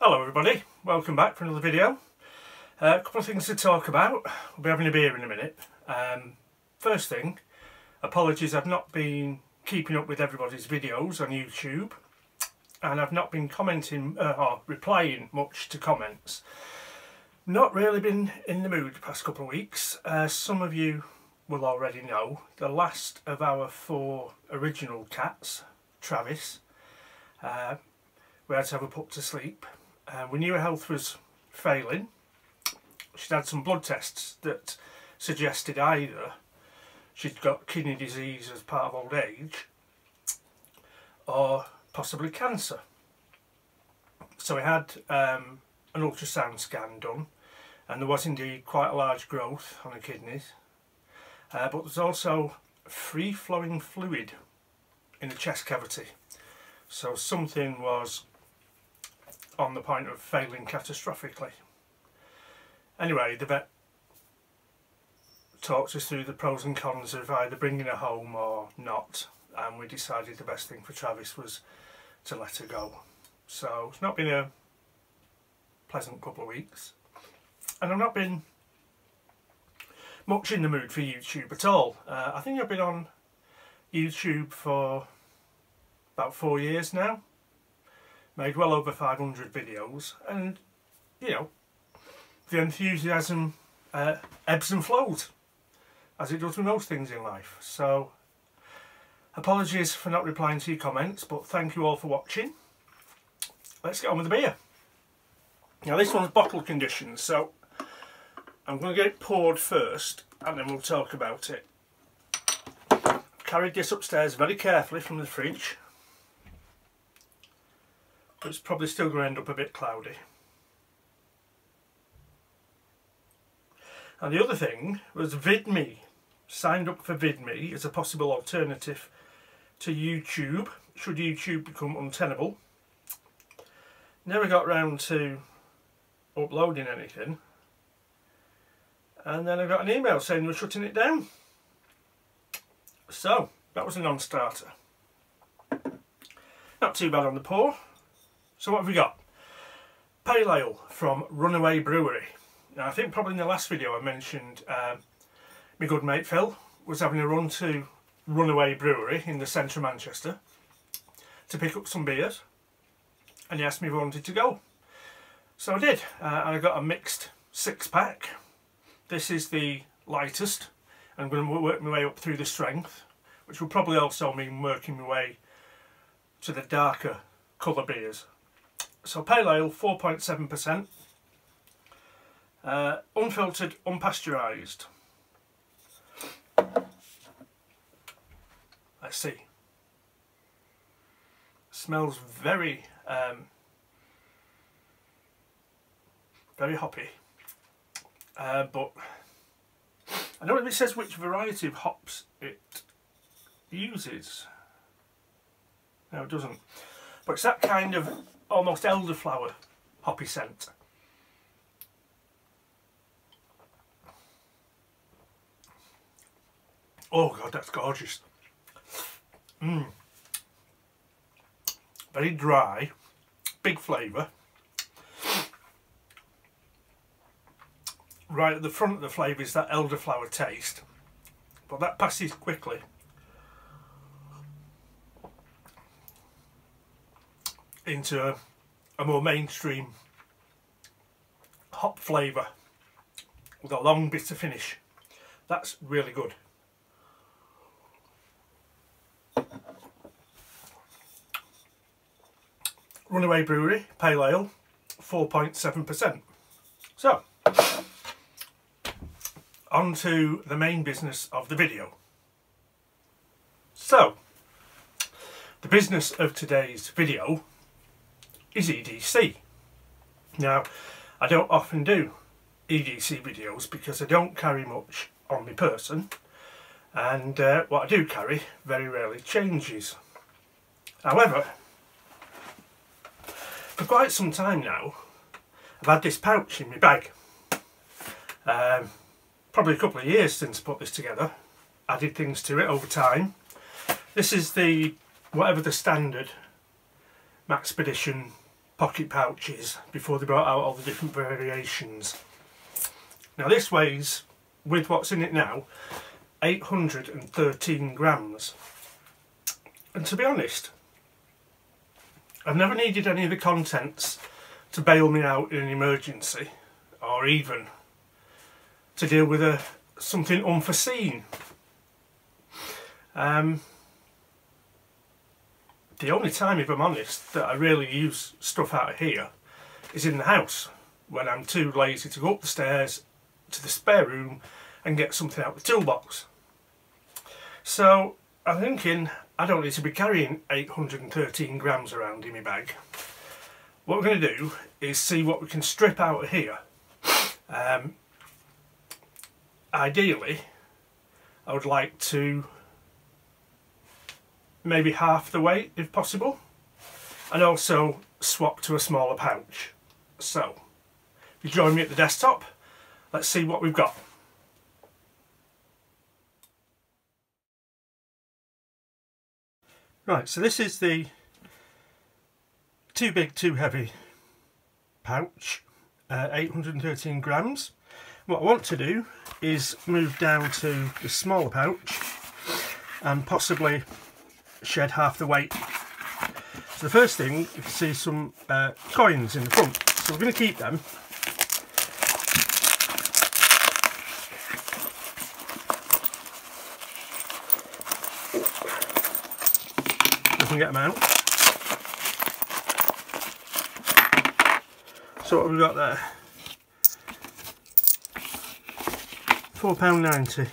Hello everybody, welcome back for another video. A couple of things to talk about. We'll be having a beer in a minute. First thing, apologies, I've not been keeping up with everybody's videos on YouTube, and I've not been commenting or replying much to comments. Not really been in the mood the past couple of weeks. Some of you will already know the last of our 4 original cats, Travis, we had to have her put to sleep. We knew her health was failing. She'd had some blood tests that suggested either she'd got kidney disease as part of old age or possibly cancer. So we had an ultrasound scan done, and there was indeed quite a large growth on her kidneys, but there's also free-flowing fluid in the chest cavity, so something was on the point of failing catastrophically. Anyway, the vet talked us through the pros and cons of either bringing her home or not, and we decided the best thing for Travis was to let her go. So it's not been a pleasant couple of weeks, and I've not been much in the mood for YouTube at all. I think I've been on YouTube for about 4 years now. Made well over 500 videos, and you know, the enthusiasm ebbs and flows, as it does with most things in life. So apologies for not replying to your comments, but thank you all for watching. Let's get on with the beer. Now this one's bottle conditioned, so I'm going to get it poured first and then we'll talk about it. I've carried this upstairs very carefully from the fridge. But it's probably still going to end up a bit cloudy. And the other thing was VidMe. Signed up for VidMe as a possible alternative to YouTube, should YouTube become untenable. Never got round to uploading anything. And then I got an email saying we're shutting it down. So, that was a non-starter. Not too bad on the pour. So what have we got? Pale Ale from Runaway Brewery. Now I think probably in the last video I mentioned my good mate Phil was having a run to Runaway Brewery in the centre of Manchester to pick up some beers, and he asked me if I wanted to go. So I did, and I got a mixed 6-pack. This is the lightest. I'm going to work my way up through the strength, which will probably also mean working my way to the darker colour beers. So Pale Ale, 4.7%, unfiltered, unpasteurised. Let's see. Smells very, very hoppy, but I don't know if it says which variety of hops it uses. No, it doesn't. But it's that kind of almost elderflower hoppy scent. Oh god, that's gorgeous. Very dry, big flavour. Right at the front of the flavour is that elderflower taste, but that passes quickly into a more mainstream hop flavour with a long bitter finish. That's really good. Runaway Brewery, Pale Ale, 4.7%. So, on to the main business of the video. So, the business of today's video is EDC. Now, I don't often do EDC videos because I don't carry much on my person, and what I do carry very rarely changes. However, for quite some time now I've had this pouch in my bag. Probably a couple of years since I put this together. Added things to it over time. This is the, whatever the standard Maxpedition pocket pouches before they brought out all the different variations. Now this weighs, with what's in it now, 813 grams. And to be honest, I've never needed any of the contents to bail me out in an emergency, or even to deal with something unforeseen. The only time, if I'm honest, that I really use stuff out of here is in the house, when I'm too lazy to go up the stairs to the spare room and get something out of the toolbox. So I'm thinking I don't need to be carrying 813 grams around in my bag. What we're going to do is see what we can strip out of here. Ideally, I would like to maybe half the weight if possible, and also swap to a smaller pouch. So if you join me at the desktop, let's see what we've got. Right, so this is the too big, too heavy pouch, 813 grams. What I want to do is move down to the smaller pouch and possibly shed half the weight. So the first thing, you can see some coins in the front, so we're going to keep them. We can get them out. So what have we got there? £4.90.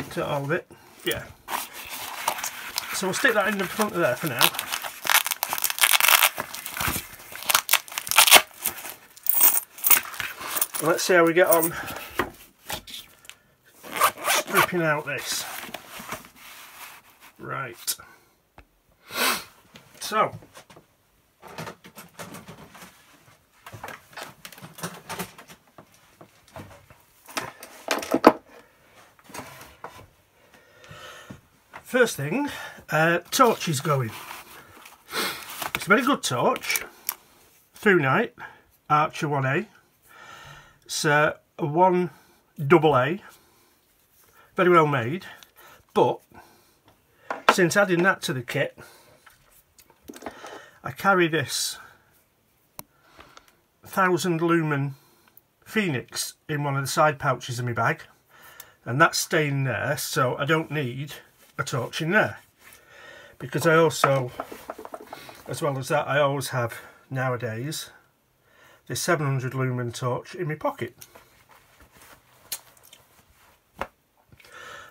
Is that all of it? Yeah. So we'll stick that in the front of there for now. Let's see how we get on stripping out this. Right. So first thing, torch is going. It's a very good torch, through night, Archer 1A. It's a 1AA, very well made, but since adding that to the kit, I carry this 1000 lumen Phoenix in one of the side pouches of my bag, and that's staying there, so I don't need a torch in there, because I also, as well as that, I always have nowadays this 700 lumen torch in my pocket.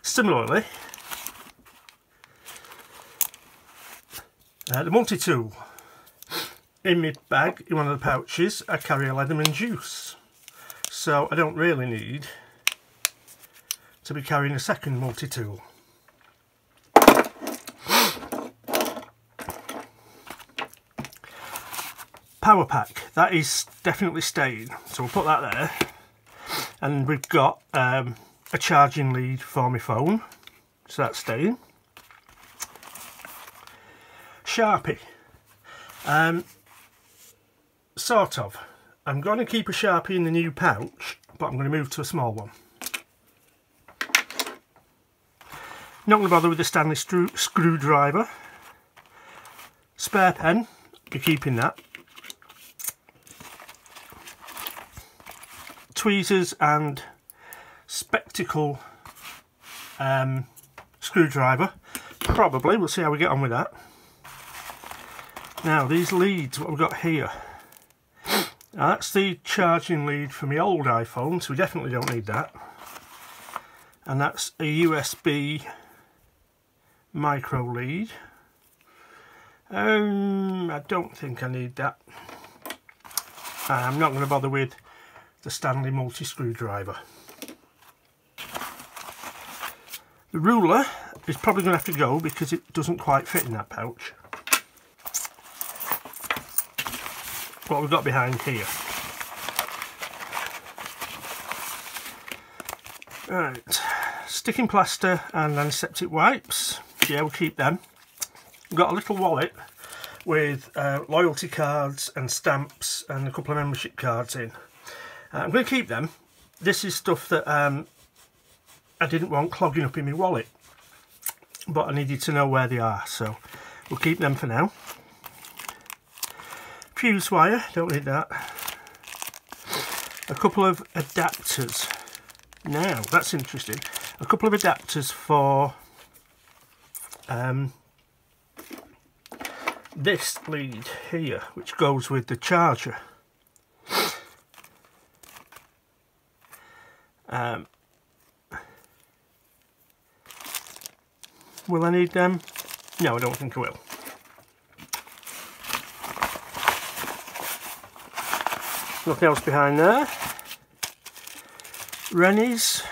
Similarly, the multi-tool in my bag, in one of the pouches, I carry a Leatherman Juice, so I don't really need to be carrying a second multi-tool. Power pack, that is definitely staying, so we'll put that there. And we've got a charging lead for my phone, so that's staying. Sharpie, sort of. I'm going to keep a Sharpie in the new pouch, but I'm going to move to a small one. Not going to bother with the Stanley screwdriver. Spare pen, be keeping that. Tweezers and spectacle screwdriver, probably. We'll see how we get on with that. Now these leads, what we've got here, now that's the charging lead for my old iPhone, so we definitely don't need that. And that's a USB micro lead. I don't think I need that. I'm not going to bother with the Stanley multi-screwdriver. The ruler is probably going to have to go because it doesn't quite fit in that pouch. What we've got behind here. Right, sticking plaster and antiseptic wipes. Yeah, we'll keep them. We've got a little wallet with loyalty cards and stamps and a couple of membership cards in. I'm going to keep them. This is stuff that I didn't want clogging up in my wallet, but I needed to know where they are, so we'll keep them for now. Fuse wire, don't need that. A couple of adapters. Now, that's interesting. A couple of adapters for this lead here, which goes with the charger. Will I need them? No, I don't think I will. Nothing else behind there. Rennies,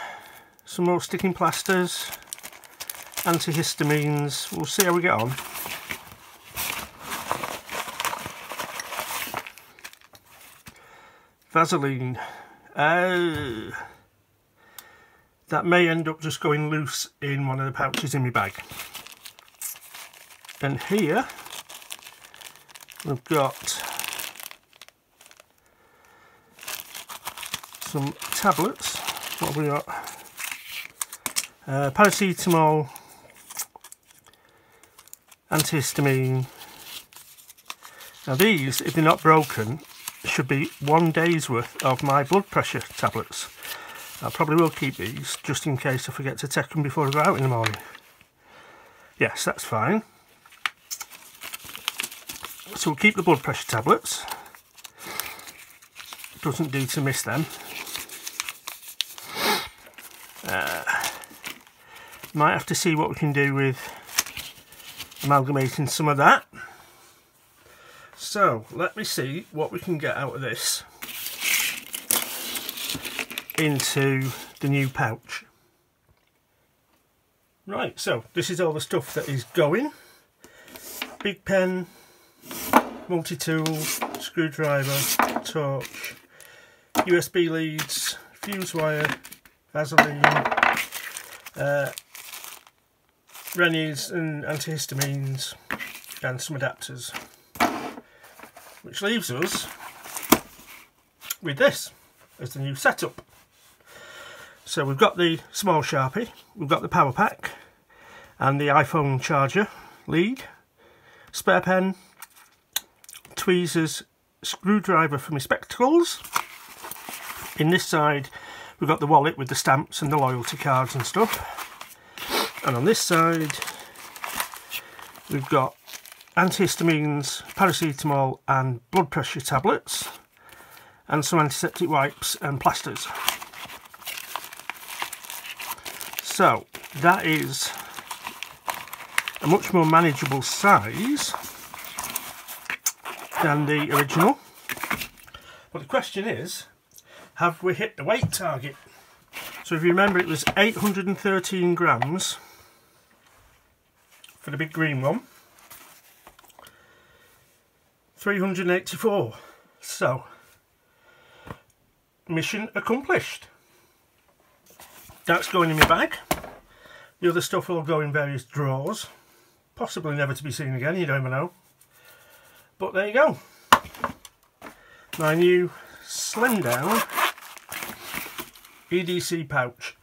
some more sticking plasters, antihistamines. We'll see how we get on. Vaseline. That may end up just going loose in one of the pouches in my bag. And here we've got some tablets. What have we got? Paracetamol, antihistamine. Now these, if they're not broken, should be 1 day's worth of my blood pressure tablets. I probably will keep these just in case I forget to take them before I go out in the morning. Yes, that's fine. So we'll keep the blood pressure tablets. Doesn't do to miss them. Might have to see what we can do with amalgamating some of that. So let me see what we can get out of this into the new pouch. Right, so this is all the stuff that is going. Big pen, multi-tool, screwdriver, torch, USB leads, fuse wire, Vaseline, Rennies and antihistamines, and some adapters. Which leaves us with this as the new setup. So we've got the small Sharpie, we've got the power pack and the iPhone charger lead, spare pen, tweezers, screwdriver for my spectacles. In this side we've got the wallet with the stamps and the loyalty cards and stuff. And on this side we've got antihistamines, paracetamol and blood pressure tablets, and some antiseptic wipes and plasters. So that is a much more manageable size than the original. But the question is, have we hit the weight target? So if you remember, it was 813 grams for the big green one. 384. So mission accomplished. That's going in my bag. The other stuff will go in various drawers, possibly never to be seen again, you never know. But there you go, my new slim down EDC pouch.